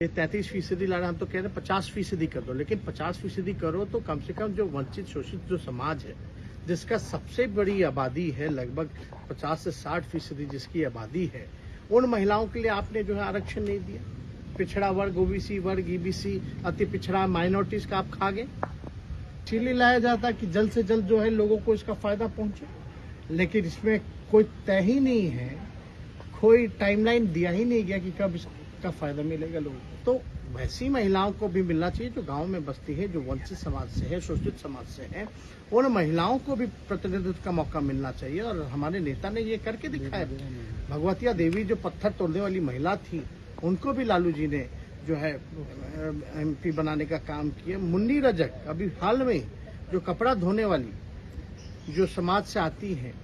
ये 33% ला रहे हैं, हम तो कह रहे हैं 50% कर दो, लेकिन 50% करो तो कम से कम जो वंचित शोषित जो समाज है, जिसका सबसे बड़ी आबादी है, लगभग 50 से 60% जिसकी आबादी है, उन महिलाओं के लिए आपने जो है आरक्षण नहीं दिया। पिछड़ा वर्ग, ओबीसी वर्ग, ईबीसी, अति पिछड़ा, माइनॉरिटीज का आप खा गए। इसीलिए लाया जाता कि जल्द से जल्द जो है लोगों को इसका फायदा पहुंचे, लेकिन इसमें कोई तय ही नहीं है, कोई टाइमलाइन दिया ही नहीं गया कि कब इसका फायदा मिलेगा लोगों को। तो वैसी महिलाओं को भी मिलना चाहिए जो गांव में बसती है, जो वंचित समाज से है, शोषित समाज से है। उन महिलाओं को भी प्रतिनिधित्व का मौका मिलना चाहिए, और हमारे नेता ने ये करके दिखाया। भगवतिया देवी जो पत्थर तोड़ने वाली महिला थी, उनको भी लालू जी ने जो है एमपी बनाने का काम किया। मुन्नी रजक अभी हाल में जो कपड़ा धोने वाली जो समाज से आती है,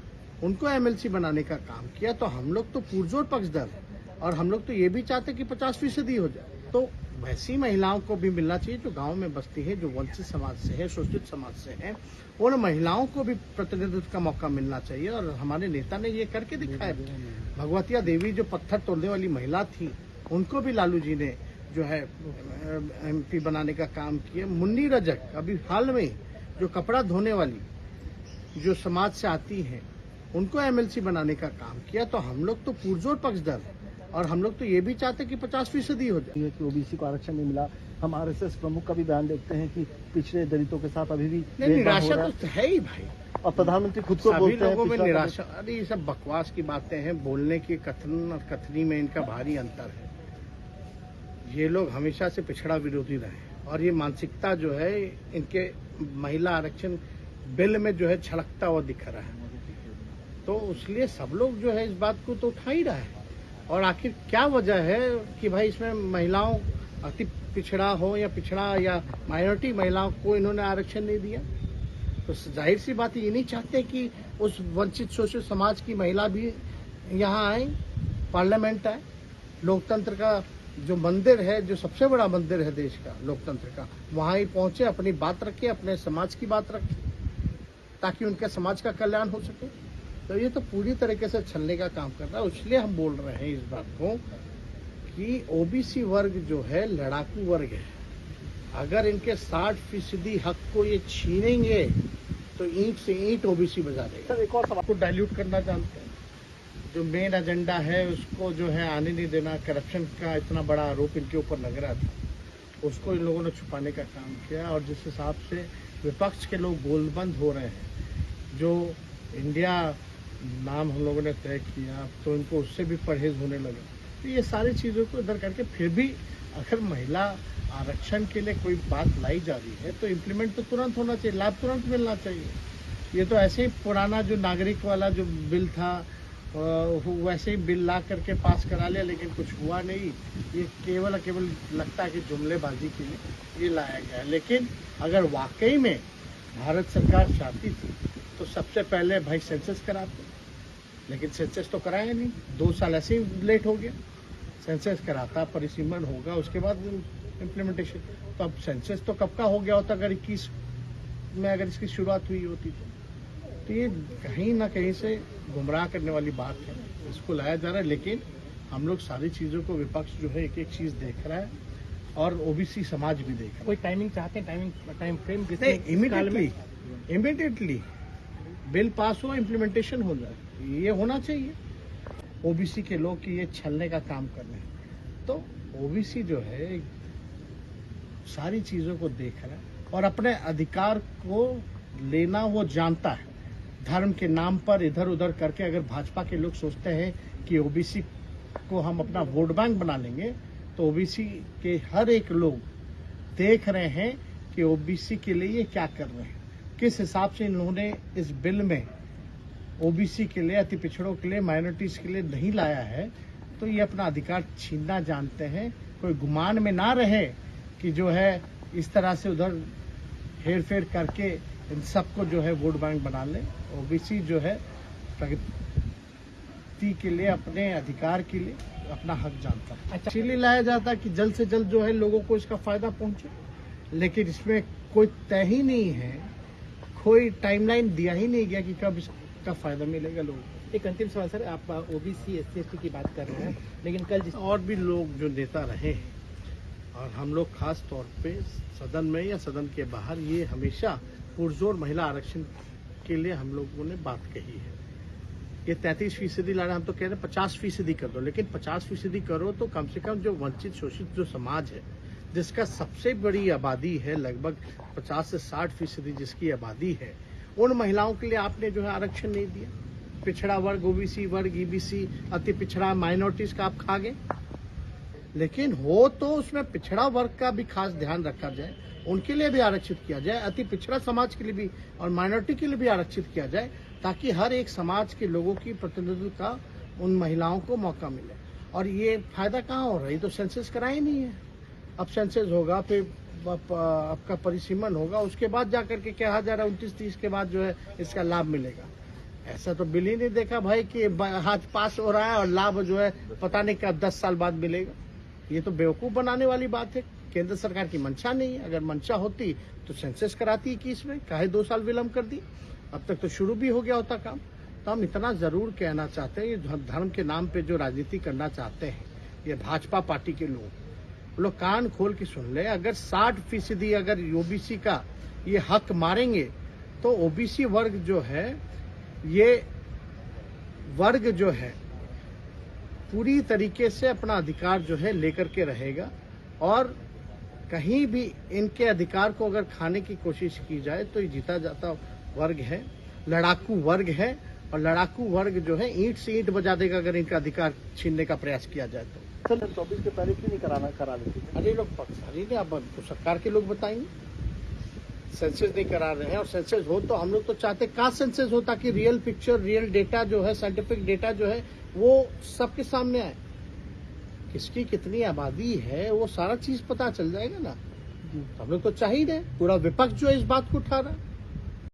उनको एमएलसी बनाने का काम किया। तो हम लोग तो पुरजोर पक्षधर हैं, और हम लोग तो ये भी चाहते कि 50% हो जाए। तो वैसी महिलाओं को भी मिलना चाहिए जो गांव में बसती है, जो वंचित समाज से है, शोषित समाज से है। उन महिलाओं को भी प्रतिनिधित्व का मौका मिलना चाहिए, और हमारे नेता ने ये करके दिखाया। भगवतिया देवी जो पत्थर तोड़ने वाली महिला थी, उनको भी लालू जी ने जो है एमपी बनाने का काम किया। मुन्नी रजक अभी हाल में जो कपड़ा धोने वाली जो समाज से आती है, उनको एमएलसी बनाने का काम किया। तो हम लोग तो पुरजोर पक्षधर हैं, और हम लोग तो ये भी चाहते कि 50% हो जाए। कि ओबीसी को आरक्षण नहीं मिला। हम आरएसएस प्रमुख का भी बयान देखते हैं कि पिछड़े दलितों के साथ अभी भी निराशा तो है ही भाई। और प्रधानमंत्री खुद को बोलते हैं लोगों में निराशा। अरे ये सब बकवास की बातें हैं, बोलने की कथन और कथनी में इनका भारी अंतर है। ये लोग हमेशा से पिछड़ा विरोधी रहे, और ये मानसिकता जो है इनके महिला आरक्षण बिल में जो है छलकता हुआ दिख रहा है। तो इसलिए सब लोग जो है इस बात को तो उठा ही रहा है। और आखिर क्या वजह है कि भाई इसमें महिलाओं, अति पिछड़ा हो या पिछड़ा या माइनॉरिटी महिलाओं को इन्होंने आरक्षण नहीं दिया? तो जाहिर सी बात ये नहीं चाहते कि उस वंचित शोषित समाज की महिला भी यहाँ आए, पार्लियामेंट आए। लोकतंत्र का जो मंदिर है, जो सबसे बड़ा मंदिर है देश का, लोकतंत्र का, वहां ही पहुंचे, अपनी बात रखे, अपने समाज की बात रखे, ताकि उनके समाज का कल्याण हो सके। तो ये तो पूरी तरीके से छलने का काम कर रहा है। इसलिए हम बोल रहे हैं इस बात को कि ओबीसी वर्ग जो है लड़ाकू वर्ग है। अगर इनके 60% हक को ये छीनेंगे तो ईंट से ईंट ओबीसी बजा देगा। सर, एक और सवाल को डाइल्यूट करना जानते हैं। जो मेन एजेंडा है उसको जो है आने नहीं देना, करप्शन का इतना बड़ा आरोप इनके ऊपर लग रहा था, उसको इन लोगों ने छुपाने का काम किया। और जिस हिसाब से विपक्ष के लोग गोलबंद हो रहे हैं, जो इंडिया नाम हम लोगों ने तय किया, तो इनको उससे भी परहेज होने लगे। तो ये सारी चीज़ों को इधर करके फिर भी अगर महिला आरक्षण के लिए कोई बात लाई जा रही है तो इम्प्लीमेंट तो तुरंत होना चाहिए, लाभ तुरंत मिलना चाहिए। ये तो ऐसे ही पुराना जो नागरिक वाला जो बिल था, वैसे ही बिल ला करके पास करा लिया, लेकिन कुछ हुआ नहीं। ये केवल लगता है कि जुमलेबाजी के लिए ये लाया गया है। लेकिन अगर वाकई में भारत सरकार चाहती थी तो सबसे पहले भाई सेंसस कराते, लेकिन सेंसस तो कराया नहीं। 2 साल ऐसे ही लेट हो गया। सेंसस कराता, परिसीमन होगा, उसके बाद इम्प्लीमेंटेशन। तो अब सेंसस तो कब का हो गया होता अगर 21 में अगर इसकी शुरुआत हुई होती तो ये कहीं ना कहीं से गुमराह करने वाली बात है। इसको लाया जा रहा है, लेकिन हम लोग सारी चीज़ों को, विपक्ष जो है एक एक चीज़ देख रहा है, और ओबीसी समाज भी देख रहा है। कोई टाइमिंग चाहते हैं, time frame? Immediately bill pass हो, इम्प्लीमेंटेशन हो जाए, ये होना चाहिए। ओबीसी के लोग कि ये छलने का काम कर रहे हैं। तो ओबीसी जो है सारी चीज़ों को देख रहा है, और अपने अधिकार को लेना वो जानता है। धर्म के नाम पर इधर उधर करके अगर भाजपा के लोग सोचते हैं कि ओबीसी को हम अपना वोट बैंक बना लेंगे, तो ओबीसी के हर एक लोग देख रहे हैं कि ओबीसी के लिए ये क्या कर रहे हैं, किस हिसाब से इन्होंने इस बिल में ओबीसी के लिए, अति पिछड़ों के लिए, माइनॉरिटीज के लिए नहीं लाया है। तो ये अपना अधिकार छीनना जानते हैं। कोई गुमान में ना रहे कि जो है इस तरह से उधर हेर फेर करके इन सबको जो है वोट बैंक बना ले। ओबीसी जो है प्रगति के लिए, अपने अधिकार के लिए अपना हक जानता है। अच्छा, इसीलिए लाया जाता है कि जल्द से जल्द जो है लोगों को इसका फायदा पहुंचे, लेकिन इसमें कोई तय ही नहीं है, कोई टाइमलाइन दिया ही नहीं गया कि कब इसका फायदा मिलेगा लोगों को। एक अंतिम सवाल सर, आप ओबीसी SC ST की बात कर रहे हैं, लेकिन कल और भी लोग जो नेता रहे हैं और हम लोग खास तौर पे सदन में या सदन के बाहर ये हमेशा पुरजोर महिला आरक्षण के लिए हम लोगों ने बात कही है। ये 33% ला रहे हैं, हम तो कह रहे हैं 50% कर दो, लेकिन 50% करो तो कम से कम जो वंचित शोषित जो समाज है, जिसका सबसे बड़ी आबादी है, लगभग 50 से 60% जिसकी आबादी है, उन महिलाओं के लिए आपने जो है आरक्षण नहीं दिया। पिछड़ा वर्ग, ओबीसी वर्ग, ईबीसी, अति पिछड़ा, माइनॉरिटीज का आप खा गए। लेकिन हो तो उसमें पिछड़ा वर्ग का भी खास ध्यान रखा जाए, उनके लिए भी आरक्षित किया जाए, अति पिछड़ा समाज के लिए भी और माइनॉरिटी के लिए भी आरक्षित किया जाए, ताकि हर एक समाज के लोगों की प्रतिनिधित्व का उन महिलाओं को मौका मिले। और ये फायदा कहाँ हो रहा है? ये तो सेंसस कराए नहीं है। अब सेंसस होगा, फिर आपका परिसीमन होगा, उसके बाद जाकर के कहा जा रहा है 29-30 के बाद जो है इसका लाभ मिलेगा। ऐसा तो बिल ही नहीं देखा भाई कि हाथ पास हो रहा है और लाभ जो है पता नहीं कब 10 साल बाद मिलेगा। ये तो बेवकूफ बनाने वाली बात है। केंद्र सरकार की मंशा नहीं है। अगर मंशा होती तो सेंसस कराती 21 में, काहे 2 साल विलंब कर दी? अब तक तो शुरू भी हो गया होता काम। तो हम इतना जरूर कहना चाहते हैं, ये धर्म के नाम पे जो राजनीति करना चाहते हैं ये भाजपा पार्टी के लोग कान खोल के सुन ले। अगर 60% अगर ओबीसी का ये हक मारेंगे तो ओबीसी वर्ग जो है, ये वर्ग जो है पूरी तरीके से अपना अधिकार जो है लेकर के रहेगा। और कहीं भी इनके अधिकार को अगर खाने की कोशिश की जाए तो ये जीता जाता वर्ग है, लड़ाकू वर्ग है। और लड़ाकू वर्ग जो है ईंट से ईंट बजा देगा अगर इनका अधिकार छीनने का प्रयास किया जाए तो। सर 24 के पहले क्यों नहीं करा लेते? अरे लोग पक्षारी ने, अब तो सरकार के लोग बताएंगे। सेंसस नहीं करा रहे हैं, और सेंसस हो तो हम लोग तो चाहते कहाँ सेंसस हो, ताकि रियल पिक्चर, रियल डेटा जो है, साइंटिफिक डेटा जो है वो सबके सामने आए। किसकी कितनी आबादी है वो सारा चीज पता चल जाएगा ना। हम लोग तो चाहिए, पूरा विपक्ष जो है इस बात को उठा रहा है।